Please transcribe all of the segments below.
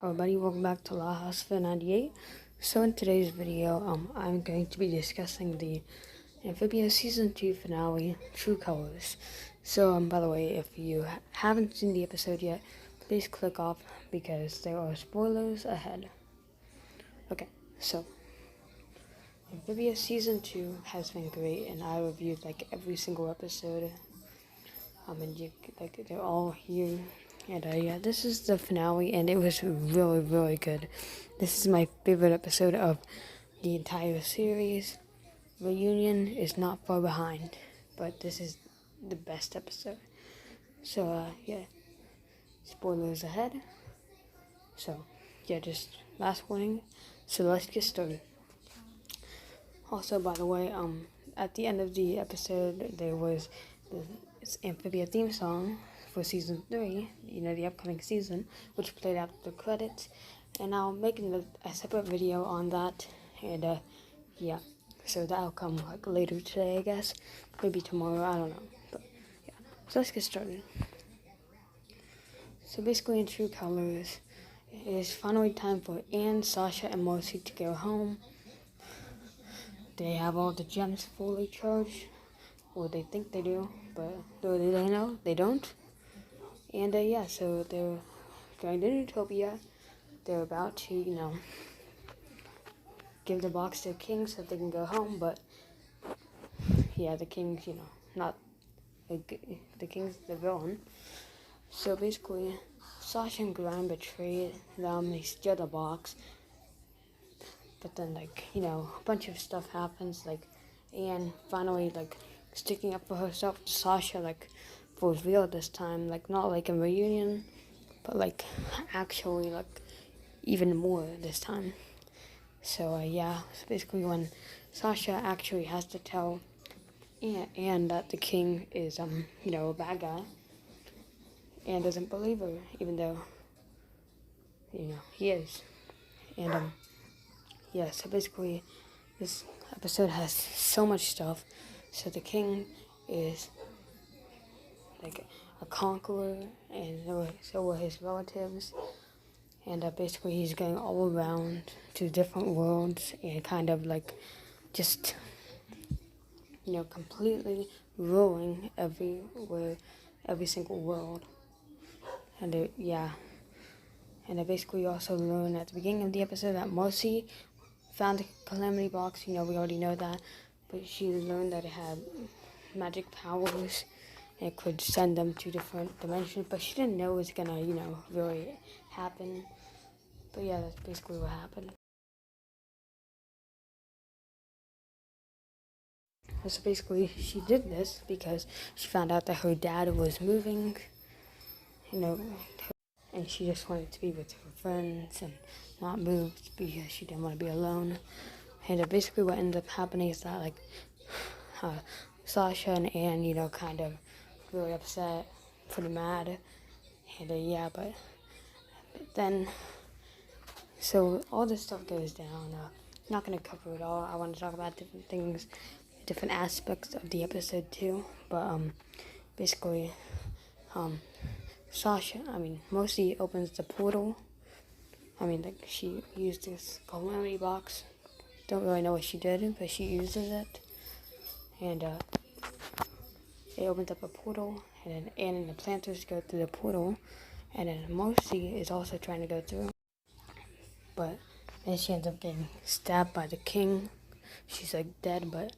Everybody, welcome back to La House for 98. So in today's video, I'm going to be discussing the Amphibia Season 2 finale, True Colors. So, by the way, if you haven't seen the episode yet, please click off because there are spoilers ahead. Okay, so Amphibia Season 2 has been great, and I reviewed like every single episode. And they're all here. And yeah, this is the finale, and it was really, really good. This is my favorite episode of the entire series. Reunion is not far behind, but this is the best episode. So yeah, spoilers ahead. So yeah, just last warning. So let's get started. Also, by the way, at the end of the episode, there was the Amphibia theme song for season 3, the upcoming season, which played after the credits, and I'll make a separate video on that, and yeah, so that'll come like later today, I guess, maybe tomorrow, I don't know, but yeah, so let's get started. So basically, in True Colors, it is finally time for Anne, Sasha, and Marcy to go home. They have all the gems fully charged, or they think they do, but do they know? They don't. And yeah, so they're going to Utopia. They're about to, give the box to the king so they can go home, but yeah, the king's, not the king's the villain. So basically, Sasha and Graham betrayed them. They steal the box. But then, a bunch of stuff happens, Anne finally, sticking up for herself to Sasha, for real this time, not like a reunion, but, actually, even more this time. So, yeah, so basically when Sasha actually has to tell Anne that the king is, a bad guy, Anne doesn't believe her, even though, he is. And, yeah, so basically, this episode has so much stuff. So the king is like a conqueror, and so were his relatives. And basically, he's going all around to different worlds and kind of just completely ruling every single world. And yeah. And I basically also learned at the beginning of the episode that Marcy found the Calamity Box. We already know that. But she learned that it had magic powers. And it could send them to different dimensions. But she didn't know it was going to, really happen. But yeah, that's basically what happened. So basically, she did this because she found out that her dad was moving. And she just wanted to be with her friends and not move because she didn't want to be alone. And basically what ended up happening is that, Sasha and Anne, kind of really upset, pretty mad. And, yeah, but then, so all this stuff goes down. I'm not going to cover it all. I want to talk about different things, different aspects of the episode, too. But, basically, Sasha, Marcy opens the portal. She used this Calamity Box. Don't really know what she did, but she uses it. And it opens up a portal, and then Anne and the planters go through the portal. And then Marcy is also trying to go through. But then she ends up getting stabbed by the king. She's dead, but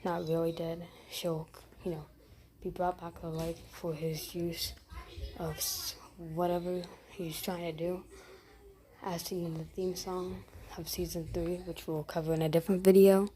not really dead. She'll, be brought back to life for his use of whatever he's trying to do, as seen in the theme song of season 3, which we'll cover in a different video.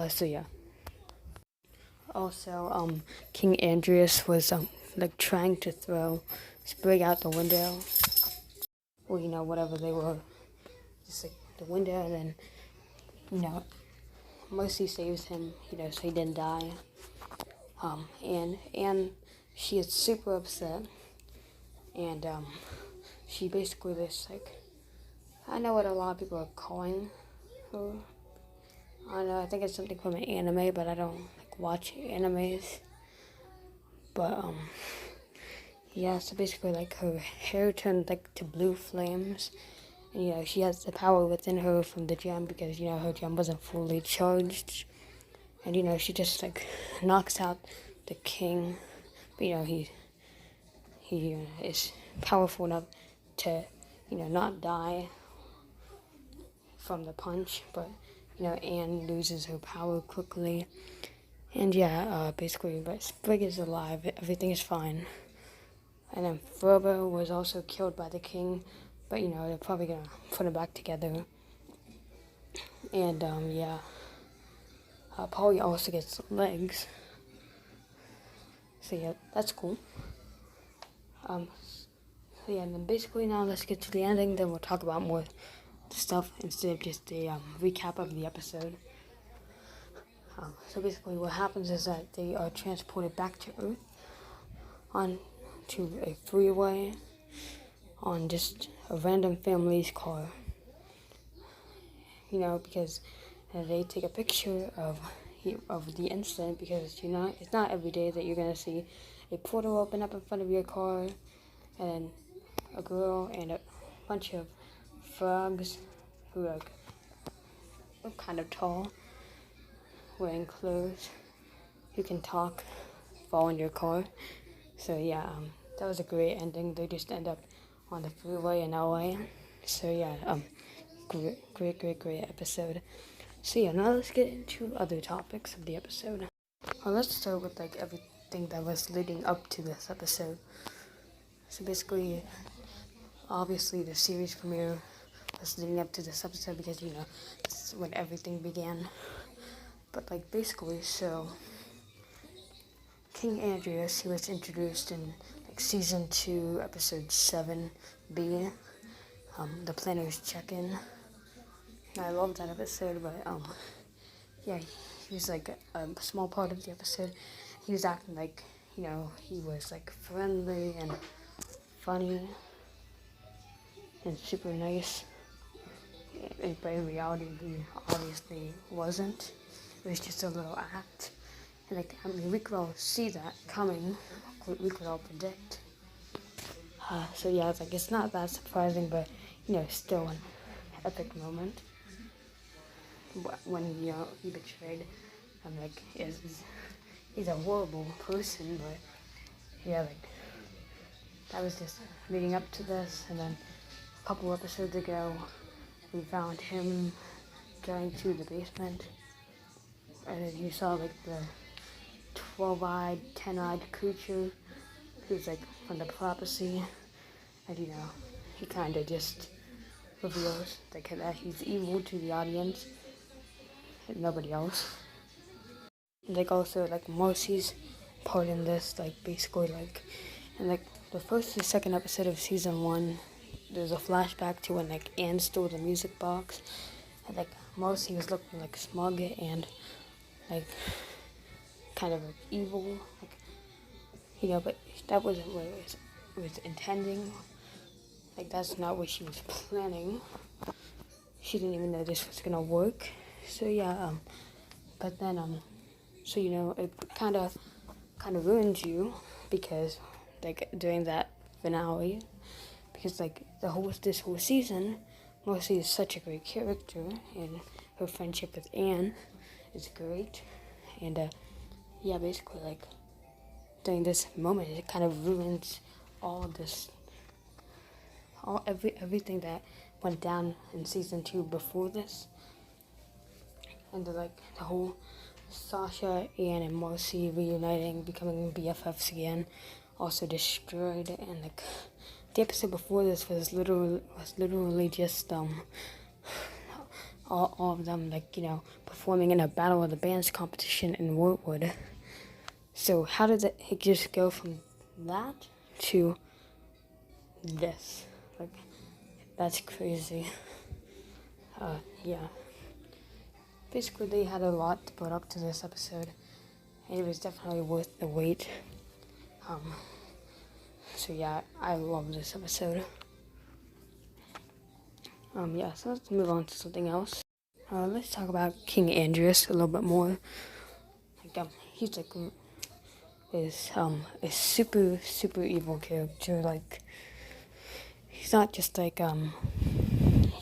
So yeah. Also, King Andreas was trying to throw Sprig out the window, or whatever they were, just the window, and then Mercy saves him, so he didn't die. And she is super upset, and she basically just I know what a lot of people are calling her. I don't know, I think it's something from an anime, but I don't watch animes. But Yeah, so basically, like, her hair turned, like, to blue flames. And, she has the power within her from the gem because, her gem wasn't fully charged. And, she just, like, knocks out the king. But, he is powerful enough to, not die from the punch. But, Anne loses her power quickly. And, basically, but Sprig is alive. Everything is fine. And then Furbo was also killed by the king, but they're probably gonna put him back together. And Polly also gets legs. So yeah, that's cool. And then basically now let's get to the ending. Then we'll talk about more stuff instead of just a recap of the episode. So basically, what happens is that they are transported back to Earth on to a freeway on just a random family's car. Because they take a picture of the incident because it's not every day that you're gonna see a portal open up in front of your car and then a girl and a bunch of frogs who are kind of tall, wearing clothes, who can talk, fall in your car. So that was a great ending. They just end up on the freeway in LA. So great episode. So now let's get into other topics of the episode. Well, let's start with like everything that was leading up to this episode. So basically, obviously the series premiere was leading up to this episode because this is when everything began. But like basically, so King Andreas, he was introduced in like season 2, episode 7B, the Planner's Check-In. I love that episode, but he was like a small part of the episode. He was acting like he was like friendly and funny and super nice. But in reality, he obviously wasn't. It was just a little act. And we could all see that coming. We could all predict. It's not that surprising, but still an epic moment. When he betrayed, I'm like, he's a horrible person, but that was just leading up to this. And then a couple episodes ago, we found him going to the basement, and then you saw the 12-eyed, 10-eyed creature who's from the prophecy, and he kind of just reveals that he's evil to the audience and nobody else. And also Marcy's part in this, basically in the first and second episode of season 1, there's a flashback to when Anne stole the music box, and Marcy was looking smug and kind of evil, but that wasn't what it was intending. That's not what she was planning. She didn't even know this was gonna work. So but then it kind of ruins you because during that finale, because this whole season, Marcy is such a great character and her friendship with Anne is great, and basically during this moment it kind of ruins everything that went down in season 2 before this, and the whole Sasha, Anne, and Marcy reuniting, becoming BFFs again, also destroyed. And the episode before this was literally just all of them performing in a Battle of the Bands competition in Wortwood. So how did it just go from that to this? That's crazy. Basically, they had a lot to put up to this episode, and it was definitely worth the wait. I love this episode. So let's move on to something else. Let's talk about King Andreas a little bit more. He's is a super super evil character. Like, he's not just like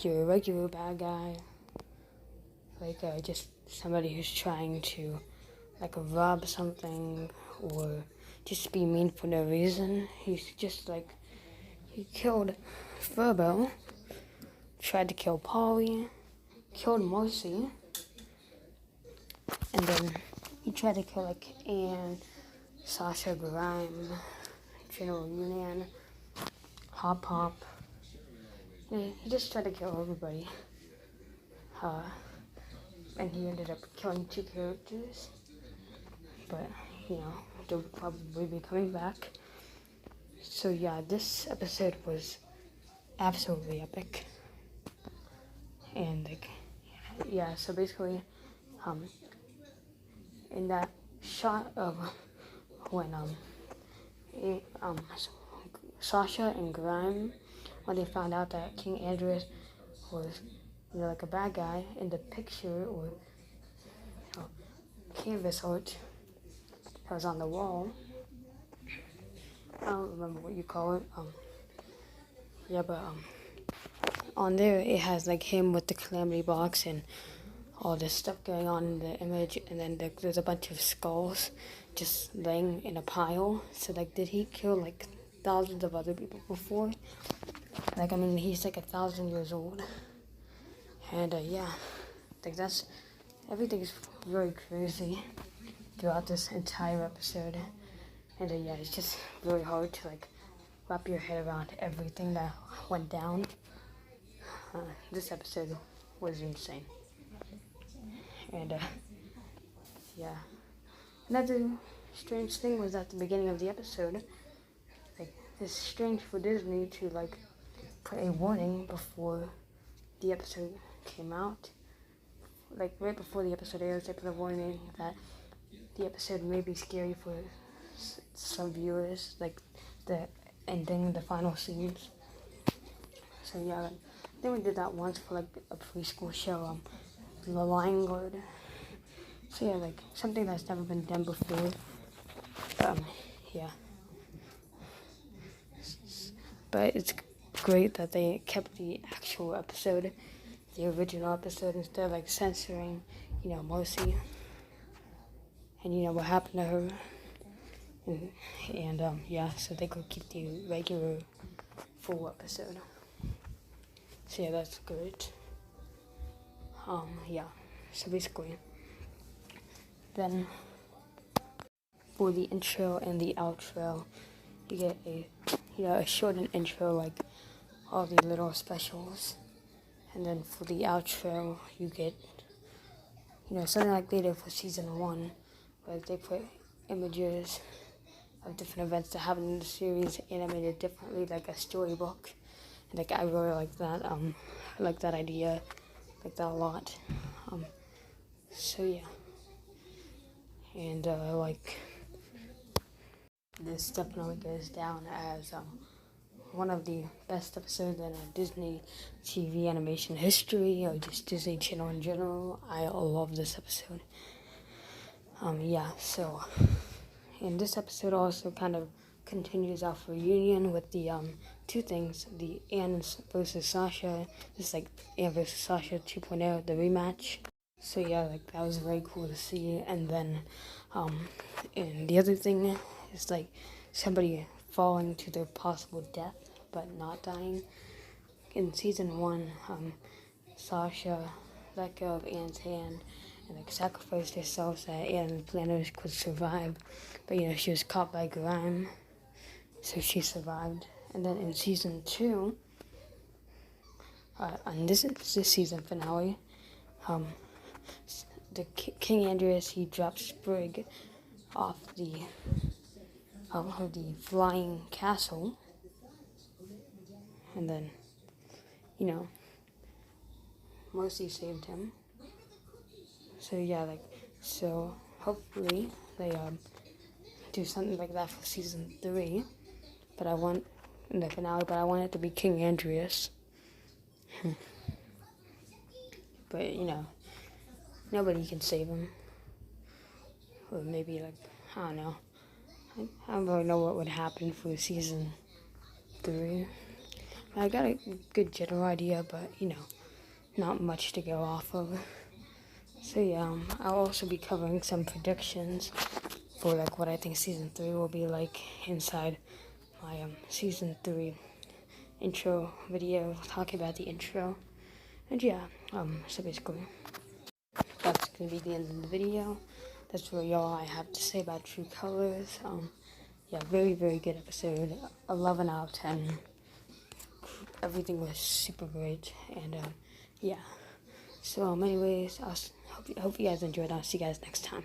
your regular bad guy, like just somebody who's trying to like rob something or just be mean for no reason. He's just like, he killed Furbo, tried to kill Polly, killed Marcy, and then he tried to kill like Anne, Sasha Grime, General Union, Hop Hop. He just tried to kill everybody. And he ended up killing 2 characters. But, they'll probably be coming back. So yeah, this episode was absolutely epic. And like, yeah, so basically, in that shot of when Sasha and Grime, when they found out that King Andreas was like a bad guy, in the picture or canvas art that was on the wall, I don't remember what you call it. But on there it has like him with the calamity box and all this stuff going on in the image, and then there's a bunch of skulls just laying in a pile. So like, did he kill like thousands of other people before? Like, I mean, he's like 1,000 years old, and yeah, like that's, everything's very crazy throughout this entire episode, and yeah, it's just really hard to like wrap your head around everything that went down. This episode was insane. And yeah, another strange thing was at the beginning of the episode, like, it's strange for Disney to like put a warning before the episode came out. Like, right before the episode airs, they put a warning that the episode may be scary for some viewers, like the ending, the final scenes. So yeah, like, I think we did that once for like a preschool show, The Lion Guard. So yeah, like something that's never been done before. Yeah. But it's great that they kept the actual episode, the original episode, instead of like censoring, Marcy, and what happened to her. And yeah, so they could keep the regular full episode. So yeah, that's great. Yeah. So basically, then for the intro and the outro, you get a shortened intro, like all the little specials, and then for the outro, you get something like they did for season 1, where they put images of different events that happened in the series animated differently, like a storybook. And like, I really like that. I like that idea, like that a lot. So yeah, and like, this definitely goes down as one of the best episodes in Disney TV animation history, or just Disney Channel in general. I love this episode. Yeah, so, and this episode also kind of continues off reunion with the 2 things, the Anne versus Sasha, just like Anne versus Sasha 2.0, the rematch. So yeah, like, that was very cool to see. And then, and the other thing is like somebody falling to their possible death but not dying. In season 1, Sasha let go of Anne's hand and like sacrificed herself so that Anne and the planners could survive. But she was caught by Grime, so she survived. And then in season 2, on this season finale, the King Andreas, he dropped Sprig off of the flying castle, and then Mercy saved him. So yeah, like, so hopefully they do something like that for season 3. But I want in the finale, but I want it to be King Andreas. But nobody can save him. Or maybe, like, I don't know. I don't really know what would happen for season 3. I got a good general idea, but not much to go off of. So yeah, I'll also be covering some predictions for like what I think season 3 will be like inside my season 3 intro video, talking about the intro. And yeah, so basically that's gonna be the end of the video. That's really all I have to say about True Colors. Yeah, very, very good episode. 11 out of 10. Everything was super great, and yeah. So anyways, hope you guys enjoyed. I'll see you guys next time.